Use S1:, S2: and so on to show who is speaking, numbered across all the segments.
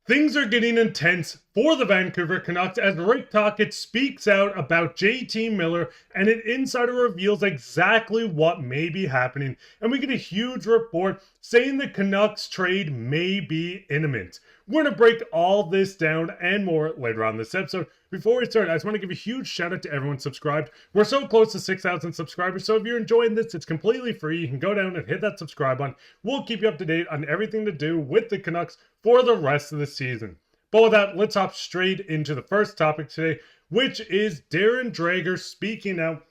S1: Things are getting intense for the Vancouver Canucks as Rick Tocchet speaks out about J.T. Miller, and an insider reveals exactly what may be happening. And we get a huge report saying the Canucks trade may be imminent. We're going to break all this down and more later on this episode. Before we start, I just want to give a huge shout out to everyone subscribed. We're so close to 6,000 subscribers, so if you're enjoying this, it's completely free. You can go down and hit that subscribe button. We'll keep you up to date on everything to do with the Canucks for the rest of the season. But with that, let's hop straight into the first topic today, which is Darren Dreger speaking out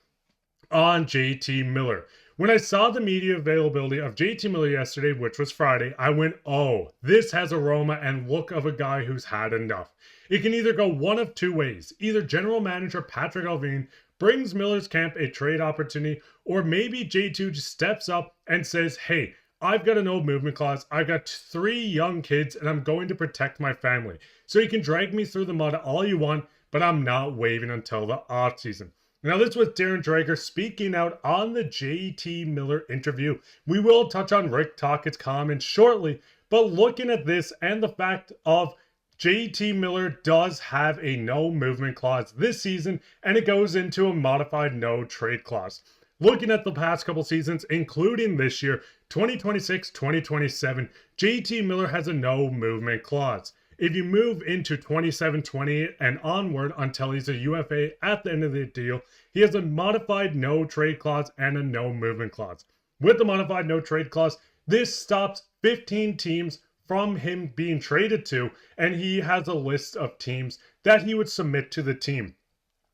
S1: on J.T. Miller. When I saw the media availability of J.T. Miller yesterday, which was Friday, I went, oh, this has aroma and look of a guy who's had enough. It can either go one of two ways. Either general manager Patrik Allvin brings Miller's camp a trade opportunity, or maybe J2 just steps up and says, hey, I've got a no movement clause, I've got 3 young kids, and I'm going to protect my family. So you can drag me through the mud all you want, but I'm not waving until the offseason. Now, this was Darren Dreger speaking out on the J.T. Miller interview. We will touch on Rick Tocchet's comments shortly, but looking at this and the fact of J.T. Miller does have a no movement clause this season, and it goes into a modified no trade clause. Looking at the past couple seasons, including this year, 2026-2027, J.T. Miller has a no movement clause. If you move into 27-28 and onward until he's a UFA at the end of the deal, he has a modified no trade clause and a no movement clause. With the modified no trade clause, this stops 15 teams from him being traded to, and he has a list of teams that he would submit to the team.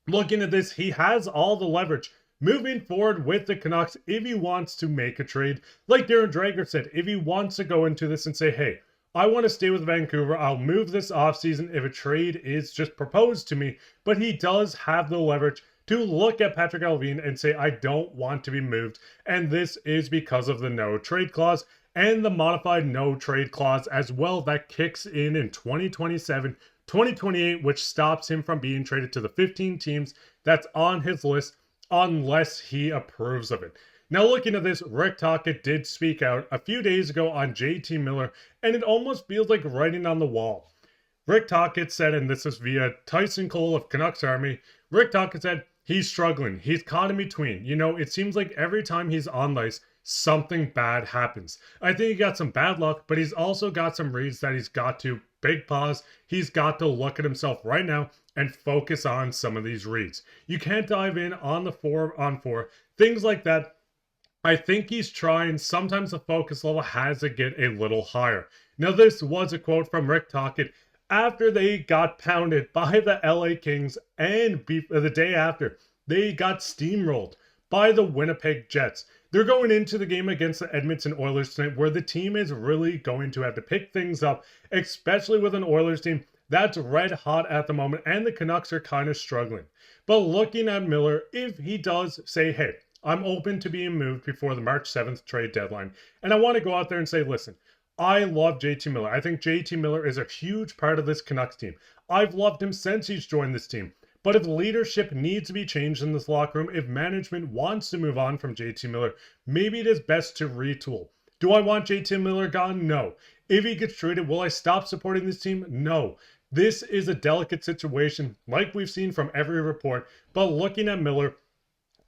S1: Looking at this, he has all the leverage moving forward with the Canucks if he wants to make a trade. Like Darren Dreger said, if he wants to go into this and say, hey, I want to stay with Vancouver, I'll move this offseason if a trade is just proposed to me, but he does have the leverage to look at Patrik Allvin and say, I don't want to be moved, and this is because of the no trade clause and the modified no trade clause as well that kicks in 2027, 2028, which stops him from being traded to the 15 teams that's on his list unless he approves of it. Now, looking at this, Rick Tocchet did speak out a few days ago on J.T. Miller, and it almost feels like writing on the wall. Rick Tocchet said, and this is via Tyson Cole of Canucks Army, Rick Tocchet said, he's struggling. He's caught in between. You know, it seems like every time he's on ice, something bad happens. I think he got some bad luck, but he's also got some reads that he's got to, big pause, he's got to look at himself right now and focus on some of these reads. You can't dive in on the 4-on-4, things like that. I think he's trying. Sometimes the focus level has to get a little higher. Now, this was a quote from Rick Tocchet after they got pounded by the LA Kings, and the day after, they got steamrolled by the Winnipeg Jets. They're going into the game against the Edmonton Oilers tonight, where the team is really going to have to pick things up, especially with an Oilers team that's red hot at the moment, and the Canucks are kind of struggling. But looking at Miller, if he does say, hey, I'm open to being moved before the March 7th trade deadline, and I want to go out there and say, listen, I love J.T. Miller. I think J.T. Miller is a huge part of this Canucks team. I've loved him since he's joined this team. But if leadership needs to be changed in this locker room, if management wants to move on from J.T. Miller, maybe it is best to retool. Do I want J.T. Miller gone? No. If he gets traded, will I stop supporting this team? No. This is a delicate situation, like we've seen from every report. But looking at Miller,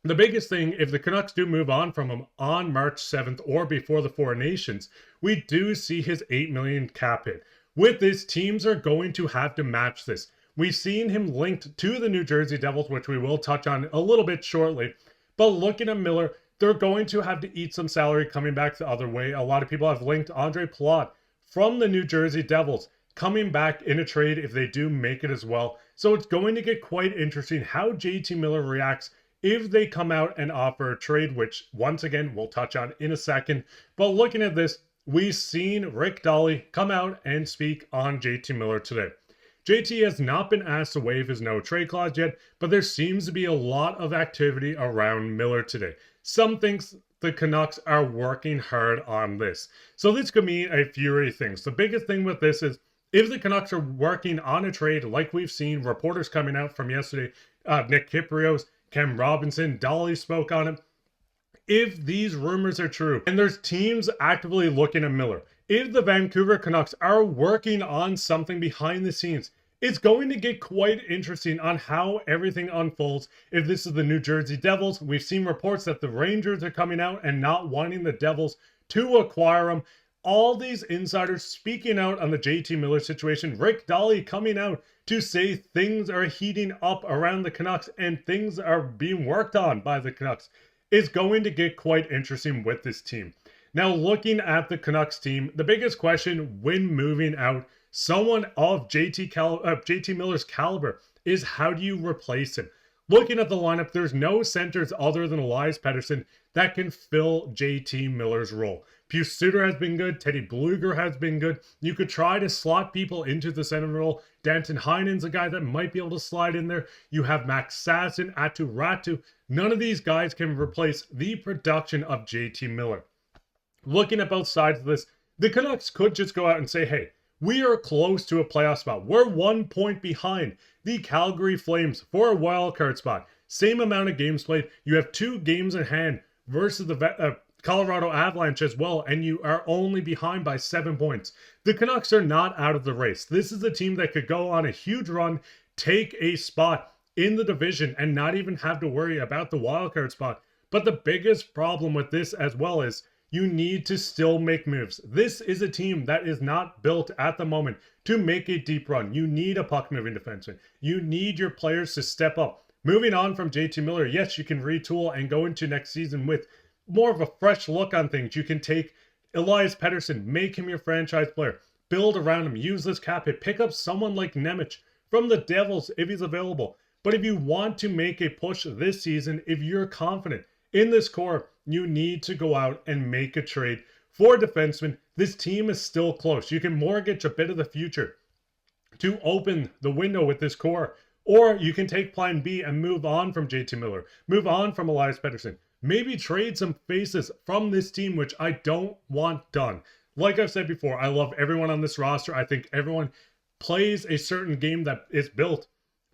S1: the biggest thing, if the Canucks do move on from him on March 7th or before the Four Nations, we do see his $8 million cap hit. With this, teams are going to have to match this. We've seen him linked to the New Jersey Devils, which we will touch on a little bit shortly. But looking at Miller, they're going to have to eat some salary coming back the other way. A lot of people have linked Andre Palat from the New Jersey Devils coming back in a trade if they do make it as well. So it's going to get quite interesting how J.T. Miller reacts if they come out and offer a trade, which once again we'll touch on in a second. But looking at this, we've seen Rick Dolly come out and speak on J.T. Miller today. JT has not been asked to waive his no trade clause yet, but there seems to be a lot of activity around Miller today. Some thinks the Canucks are working hard on this. So this could mean a few things. The biggest thing with this is if the Canucks are working on a trade, like we've seen reporters coming out from yesterday, Nick Kypreos, Cam Robinson, Dolly spoke on it. If these rumors are true, and there's teams actively looking at Miller, if the Vancouver Canucks are working on something behind the scenes, it's going to get quite interesting on how everything unfolds. If this is the New Jersey Devils, we've seen reports that the Rangers are coming out and not wanting the Devils to acquire them. All these insiders speaking out on the J.T. Miller situation. Rick Tocchet coming out to say things are heating up around the Canucks and things are being worked on by the Canucks. It's going to get quite interesting with this team. Now, looking at the Canucks team, the biggest question when moving out someone of J.T. Miller's caliber is how do you replace him? Looking at the lineup, there's no centers other than Elias Pettersson that can fill J.T. Miller's role. Pius Suter has been good. Teddy Blueger has been good. You could try to slot people into the center role. Danton Heinen's a guy that might be able to slide in there. You have Max Sasson, Atu Ratu. None of these guys can replace the production of J.T. Miller. Looking at both sides of this, the Canucks could just go out and say, hey, we are close to a playoff spot. We're 1 point behind the Calgary Flames for a wild card spot. Same amount of games played. You have 2 games in hand versus the Colorado Avalanche as well, and you are only behind by 7 points. The Canucks are not out of the race. This is a team that could go on a huge run, take a spot in the division, and not even have to worry about the wild card spot. But the biggest problem with this as well is you need to still make moves. This is a team that is not built at the moment to make a deep run. You need a puck-moving defenseman. You need your players to step up. Moving on from J.T. Miller, yes, you can retool and go into next season with more of a fresh look on things. You can take Elias Pettersson, make him your franchise player, build around him, use this cap hit, pick up someone like Nemec from the Devils if he's available. But if you want to make a push this season, if you're confident in this core, you need to go out and make a trade for defensemen. This team is still close. You can mortgage a bit of the future to open the window with this core, or you can take plan B and move on from J.T. Miller, move on from Elias Pettersson, maybe trade some faces from this team, which I don't want done. Like I've said before, I love everyone on this roster. I think everyone plays a certain game that is built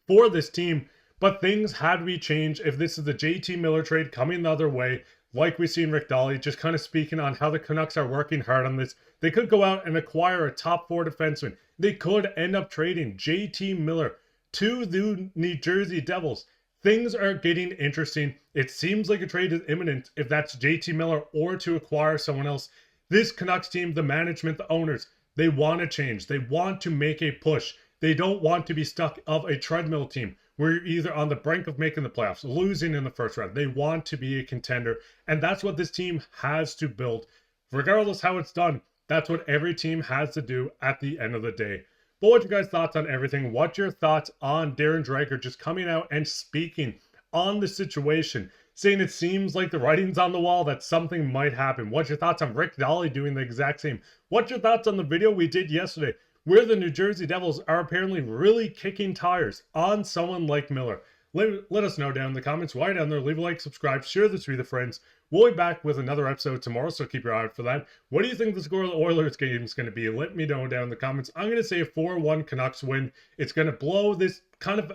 S1: for this team, but things had to be changed if this is the J.T. Miller trade coming the other way. Like we see in Rick Tocchet, just kind of speaking on how the Canucks are working hard on this. They could go out and acquire a top 4 defenseman. They could end up trading J.T. Miller to the New Jersey Devils. Things are getting interesting. It seems like a trade is imminent if that's J.T. Miller or to acquire someone else. This Canucks team, the management, the owners, they want to change. They want to make a push. They don't want to be stuck of a treadmill team where you're either on the brink of making the playoffs, losing in the first round. They want to be a contender, and that's what this team has to build. Regardless how it's done, that's what every team has to do at the end of the day. But what's your guys' thoughts on everything? What's your thoughts on Darren Dreger just coming out and speaking on the situation, saying it seems like the writing's on the wall that something might happen? What's your thoughts on Rick Tocchet doing the exact same? What's your thoughts on the video we did yesterday, where the New Jersey Devils are apparently really kicking tires on someone like Miller? Let us know down in the comments. While you're down there, leave a like, subscribe, share this with your friends. We'll be back with another episode tomorrow, so keep your eye out for that. What do you think the score of the Oilers game is going to be? Let me know down in the comments. I'm going to say a 4-1 Canucks win. It's going to blow this kind of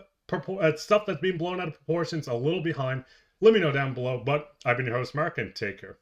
S1: stuff that's being blown out of proportions a little behind. Let me know down below. But I've been your host, Mark, and take care.